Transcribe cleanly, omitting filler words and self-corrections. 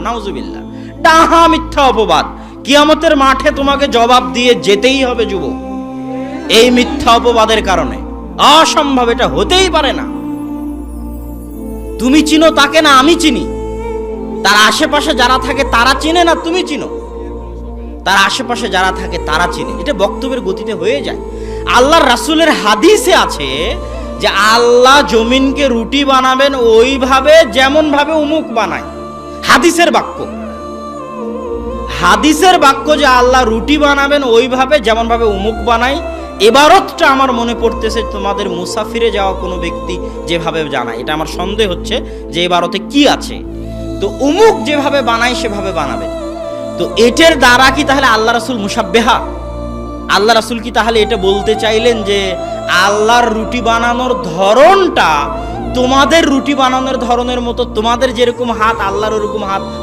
নাউজুবিল্লাহ, ডাহা মিথ্যা অপবাদ। কিয়ামতের মাঠে তোমাকে জবাব দিয়ে যেতেই হবে যুবক, এই মিথ্যা অপবাদের কারণে। অসম্ভব, এটা হতেই পারে না। তুমি চিনো তাকে না আমি চিনি, তার আশেপাশে যারা থাকে তারা চিনে না তুমি চিনো, তার আশেপাশে যারা থাকে তারা চিনে। এটা বক্তব্যের গতিতে হয়ে যায়। আল্লাহর রাসূলের হাদিসে আছে যে আল্লাহ জমিনকে রুটি বানাবেন ওইভাবে যেমন ভাবে উমুক বানায়। হাদিসের বাক্য, হাদিসের বাক্য যে আল্লাহ রুটি বানাবেন ওইভাবে যেমন ভাবে উমুক বানায়। এবারতটা আমার মনে পড়তেছে তোমাদের মুসাফিরে যাওয়া কোনো ব্যক্তি যেভাবে জানায়, এটা আমার সন্দেহ হচ্ছে যে এবারতে কি আছে। তো উমুক যেভাবে বানায় সেভাবে বানাবে। তো এটার দ্বারা কি তাহলে আল্লাহ রাসূল মুশাব্বেহা? আল্লাহ রাসূল কি তাহলে এটা বলতে চাইলেন যে আল্লাহর রুটি বানানোর ধরনটা তোমাদের রুটি বানানোর ধরনের মতো, তোমাদের যেরকম হাত আল্লাহর ওরকম হাত